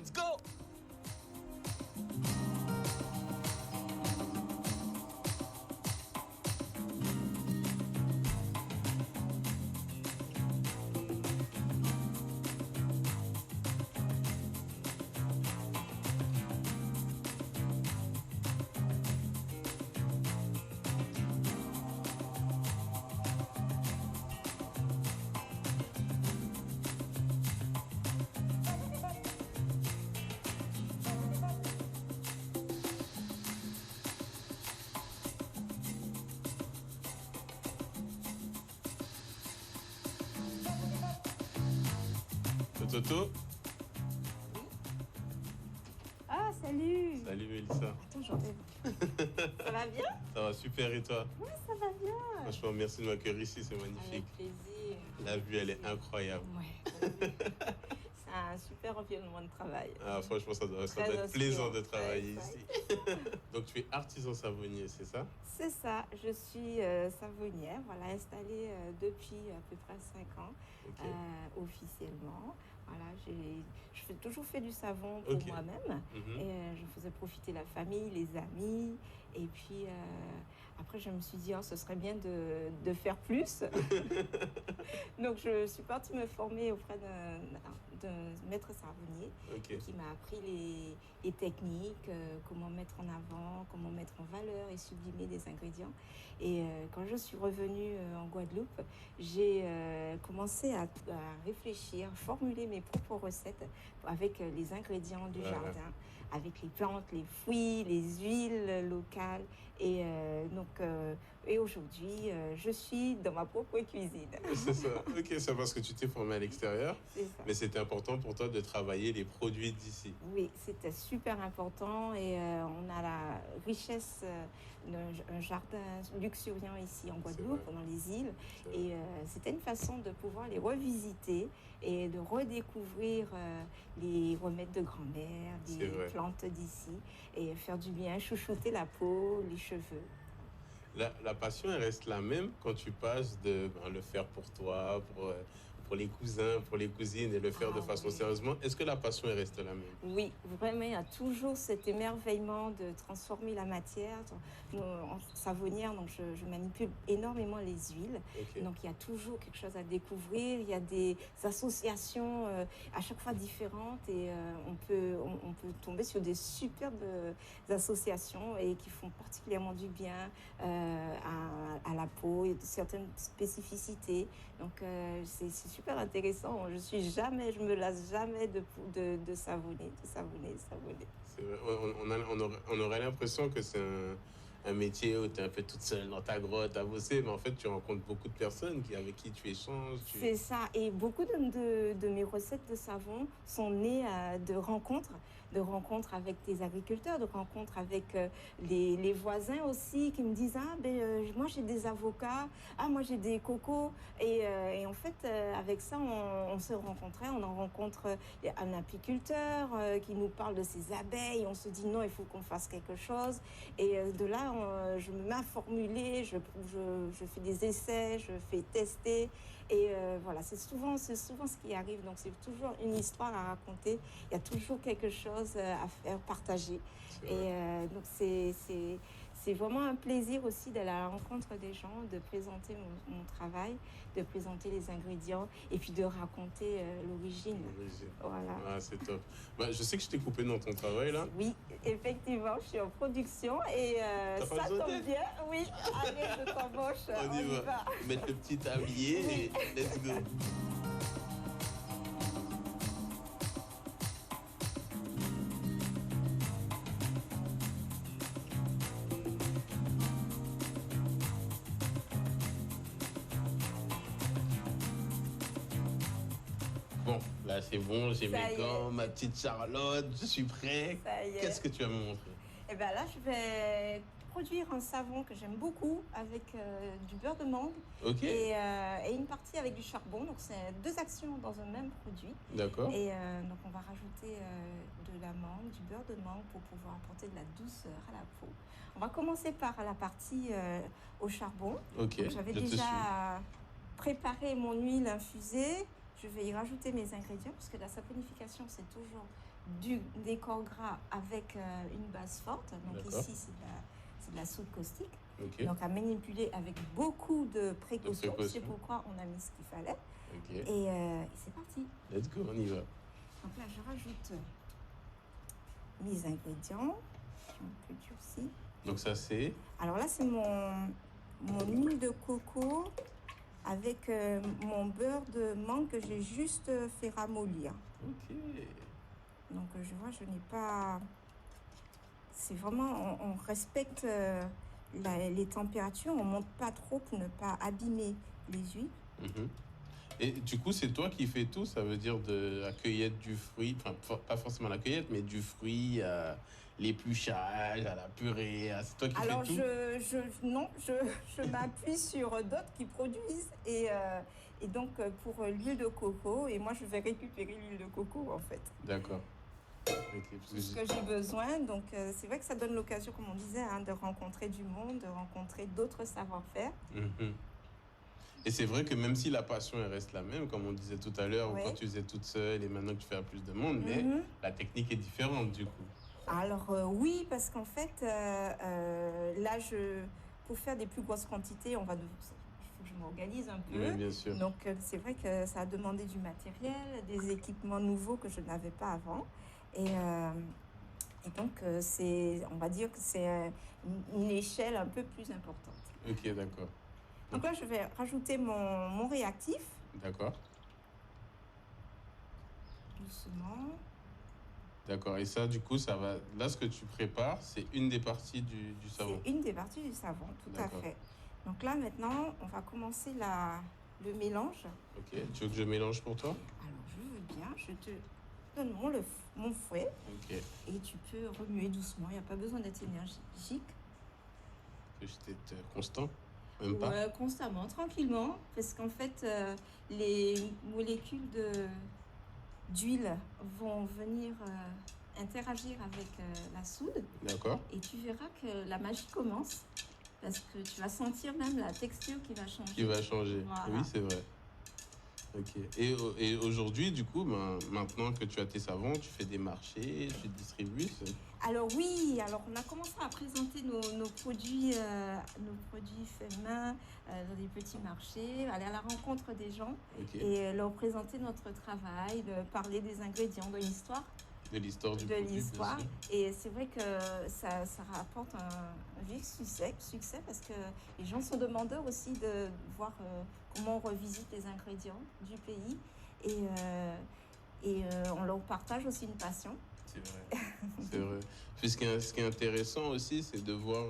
Let's go! Toto. Ah, salut! Salut Mélissa. Attends, j'enlève. Ça va bien? Ça va super et toi? Oui, ça va bien. Franchement, merci de m'accueillir ici, c'est magnifique. Avec plaisir. La vue, elle est incroyable. Ouais. C'est un super environnement de travail. Ah, franchement, ça doit être plaisant de travailler ici. Donc, tu es artisan savonnier, c'est ça? C'est ça. Je suis savonnière, voilà, installée depuis à peu près 5 ans, Ok. officiellement. Voilà, j'ai toujours fait du savon pour moi-même. Et je faisais profiter la famille, les amis. Et puis, après, je me suis dit, oh, ce serait bien de faire plus. Donc, je suis partie me former auprès d'un maître savonnier qui m'a appris les techniques, comment mettre en avant, comment mettre en valeur et sublimer des ingrédients. Et quand je suis revenue en Guadeloupe, j'ai commencé à réfléchir, formuler mes propres recettes avec les ingrédients du jardin, avec les plantes, les fruits, les huiles locales. Et et aujourd'hui, je suis dans ma propre cuisine. C'est ça. Ok, c'est parce que tu t'es formé à l'extérieur. C'est ça. Mais c'était important pour toi de travailler les produits d'ici. Oui, c'était super important et on a la richesse d'un jardin luxuriant ici en Guadeloupe, dans les îles. Et c'était une façon de pouvoir les revisiter et de redécouvrir les remèdes de grand-mère, les plantes d'ici et faire du bien, chouchouter la peau, les cheveux. La passion, elle reste la même quand tu passes de le faire pour toi, pour les cousins, pour les cousines et le faire de façon sérieusement. Est-ce que la passion, elle reste la même? Oui, vraiment, il y a toujours cet émerveillement de transformer la matière. En savonnière, donc je manipule énormément les huiles. Donc, il y a toujours quelque chose à découvrir. Il y a des associations à chaque fois différentes et on peut tomber sur des superbes associations et qui font particulièrement du bien à la peau et de certaines spécificités. Donc, c'est super intéressant. Je me lasse jamais de savonner. C'est vrai. On aurait l'impression que c'est un métier où tu es un peu toute seule dans ta grotte à bosser, mais en fait, tu rencontres beaucoup de personnes avec qui tu échanges. C'est ça. Et beaucoup de mes recettes de savon sont nées de rencontres avec des agriculteurs, de rencontres avec les voisins aussi qui me disent moi j'ai des avocats, moi j'ai des cocos et en fait avec ça on se rencontrait, on en rencontre un apiculteur qui nous parle de ses abeilles, on se dit non, il faut qu'on fasse quelque chose et de là je me mets à formuler, je fais des essais, je fais tester et voilà, c'est souvent ce qui arrive. Donc c'est toujours une histoire à raconter, il y a toujours quelque chose à faire partager et donc c'est vraiment un plaisir aussi d'aller à la rencontre des gens, de présenter mon travail, de présenter les ingrédients et puis de raconter l'origine. Voilà. Ah, c'est top. Je sais que je t'ai coupé dans ton travail là. Oui, effectivement, je suis en production et ça tombe bien. Oui, allez, je t'embauche. On y va. Mettre le petit tablier et let's go. Bon, là c'est bon, j'ai mes gants, ma petite Charlotte, je suis prêt. Qu'est-ce que tu vas me montrer? Et bien là, je vais produire un savon que j'aime beaucoup avec du beurre de mangue et une partie avec du charbon. Donc c'est 2 actions dans un même produit. D'accord. Et donc on va rajouter de la mangue, du beurre de mangue pour pouvoir apporter de la douceur à la peau. On va commencer par la partie au charbon. Ok. J'avais déjà préparé mon huile infusée. Je vais y rajouter mes ingrédients parce que la saponification, c'est toujours des corps gras avec une base forte. Donc D'accord. ici, c'est de la soude caustique. Ok. Donc à manipuler avec beaucoup de précautions. précautions. C'est pourquoi on a mis ce qu'il fallait. Ok. Et c'est parti. Let's go, on y va. Donc là, je rajoute mes ingrédients. Un peu durcis. Donc ça c'est... Alors là, c'est mon huile de coco avec mon beurre de mangue que j'ai juste fait ramollir. Ok. Donc je vois, je n'ai pas... C'est vraiment, on respecte les températures, on ne monte pas trop pour ne pas abîmer les huiles. Mhm. Et du coup, c'est toi qui fais tout, ça veut dire de la cueillette du fruit, enfin pas forcément la cueillette, mais du fruit à l'épluchage, à la purée, c'est toi qui Alors fais tout? je m'appuie sur d'autres qui produisent et donc pour l'huile de coco, et moi je vais récupérer l'huile de coco en fait. D'accord. Ok, Tout ce que j'ai besoin, donc c'est vrai que ça donne l'occasion, comme on disait, hein, de rencontrer du monde, de rencontrer d'autres savoir-faire. Mhm. Et c'est vrai que même si la passion elle reste la même, comme on disait tout à l'heure, Ouais. quand tu faisais toute seule et maintenant que tu fais à plus de monde, mais la technique est différente du coup. Alors oui, parce qu'en fait, là, pour faire des plus grosses quantités, il faut que je m'organise un peu. Oui, bien sûr. Donc c'est vrai que ça a demandé du matériel, des équipements nouveaux que je n'avais pas avant. Et donc on va dire que c'est une échelle un peu plus importante. Ok, d'accord. Donc là, je vais rajouter mon réactif. D'accord. Doucement. D'accord. Et ça, du coup, ça va. Là, ce que tu prépares, c'est une des parties du savon. C'est une des parties du savon, tout à fait. Donc là, maintenant, on va commencer le mélange. Ok. Tu veux que je mélange pour toi? Alors, je veux bien. Je te donne mon fouet. Ok. Et tu peux remuer doucement. Il n'y a pas besoin d'être énergique. Que je t'ai constant? Même pas? Ouais, constamment, tranquillement. Parce qu'en fait, les molécules d'huile vont venir interagir avec la soude. D'accord. Et tu verras que la magie commence. Parce que tu vas sentir même la texture qui va changer. Qui va changer. Voilà. Oui, c'est vrai. Ok. Et aujourd'hui, du coup, maintenant que tu as tes savons, tu fais des marchés, tu distribues. Alors oui, on a commencé à présenter nos produits faits main dans des petits marchés, aller à la rencontre des gens. Ok. Et leur présenter notre travail, parler des ingrédients, de l'histoire. De l'histoire du produit, bien sûr. Et c'est vrai que ça rapporte un vif succès parce que les gens sont demandeurs aussi de voir comment on revisite les ingrédients du pays. Et on leur partage aussi une passion. C'est vrai. C'est vrai. Puis ce qui est intéressant aussi, c'est de voir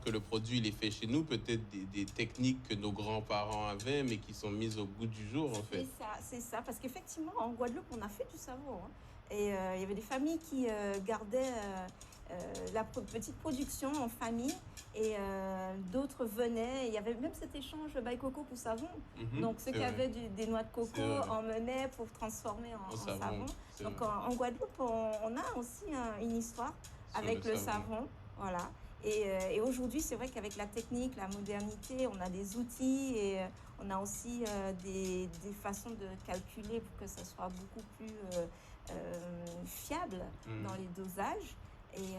que le produit il est fait chez nous, peut-être des techniques que nos grands-parents avaient, mais qui sont mises au goût du jour, en fait. C'est ça. Parce qu'effectivement, en Guadeloupe, on a fait du savon. Hein. Et il y avait des familles qui gardaient la petite production en famille, et d'autres venaient. Il y avait même cet échange bail coco pour savon. Donc ceux qui avaient des noix de coco emmenaient pour transformer en savon. Donc en Guadeloupe, on a aussi une histoire avec le savon. Voilà. Et aujourd'hui, c'est vrai qu'avec la technique, la modernité, on a des outils et on a aussi des façons de calculer pour que ça soit beaucoup plus fiable dans les dosages. Et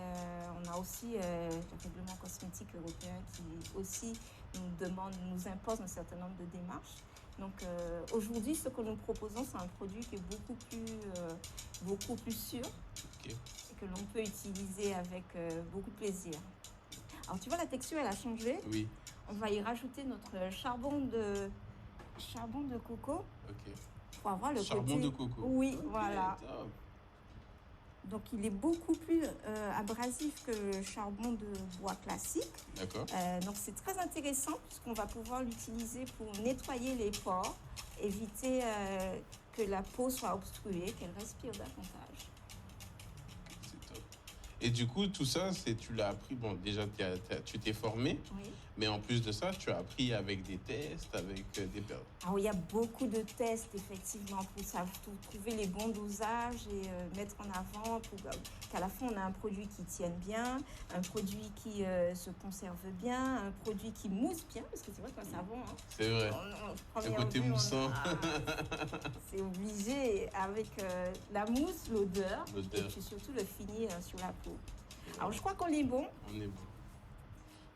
on a aussi le règlement cosmétique européen qui aussi nous impose un certain nombre de démarches. Donc aujourd'hui, ce que nous proposons, c'est un produit qui est beaucoup plus sûr, et que l'on peut utiliser avec beaucoup de plaisir. Alors tu vois, la texture, elle a changé. Oui. On va y rajouter notre charbon de coco. Ok. Pour avoir le charbon côté... de coco. Oui, okay, voilà. Top. Donc il est beaucoup plus abrasif que le charbon de bois classique. D'accord. Donc c'est très intéressant puisqu'on va pouvoir l'utiliser pour nettoyer les pores, éviter que la peau soit obstruée, qu'elle respire davantage. C'est top. Et du coup, tout ça, tu l'as appris. Bon, déjà, tu t'es formé, Oui. mais en plus de ça, tu as appris avec des tests, avec des personnes. Alors, il y a beaucoup de tests, effectivement, pour trouver les bons dosages et mettre en avant qu'à la fin, on a un produit qui tienne bien, un produit qui se conserve bien, un produit qui mousse bien, parce que c'est vrai qu'un savon, hein, C'est vrai. Le côté moussant. C'est obligé, avec la mousse, l'odeur, et L'odeur. puis surtout le fini sur la peau. Alors, je crois qu'on est bon. On est bon.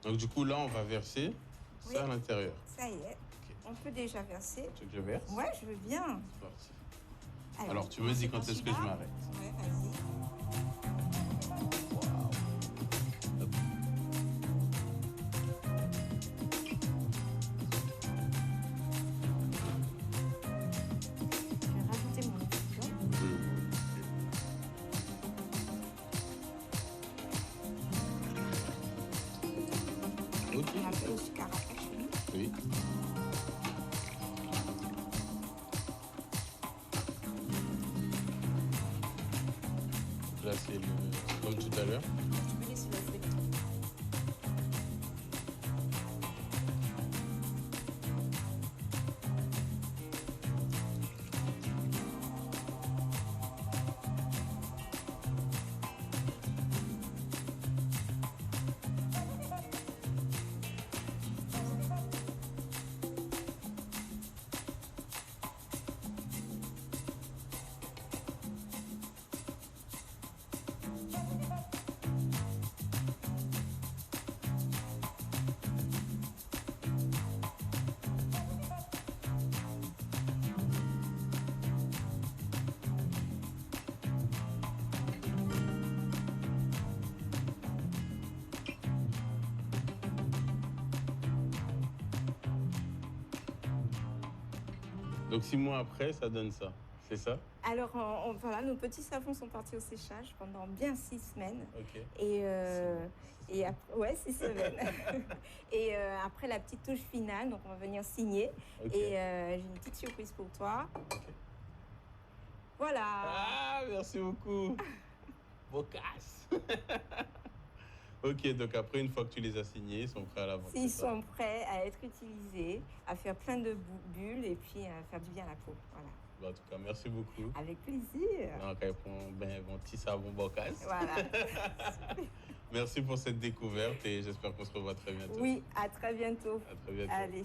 Donc, du coup, là, on va verser Oui. ça à l'intérieur. Ça y est. On peut déjà verser. Tu veux que je verse? Ouais, je veux bien. C'est parti. Alors, tu me dis quand est-ce que je m'arrête? Ouais, vas-y. Je vais rajouter mon épiceau. Ok. On appelle au sucre à rafraîchir chez nous. Oui. Là, c'est comme tout à l'heure. Tu peux laisser la fête. Donc 6 mois après, ça donne ça. C'est ça? Alors, voilà, nos petits savons sont partis au séchage pendant bien 6 semaines. Ok. Et après, ouais, 6 semaines. Et après la petite touche finale, donc on va venir signer. Ok. Et j'ai une petite surprise pour toi. Ok. Voilà. Ah, merci beaucoup. Bocasse. Ok, donc après, une fois que tu les as signés, ils sont prêts à la vente. Ils c'est ça? sont prêts à être utilisés, à faire plein de bulles et puis à faire du bien à la peau. Voilà. Bon, en tout cas, merci beaucoup. Avec plaisir. Donc, bon petit savon Bocasse. Voilà. Merci pour cette découverte et j'espère qu'on se revoit très bientôt. Oui, à très bientôt. À très bientôt. Allez.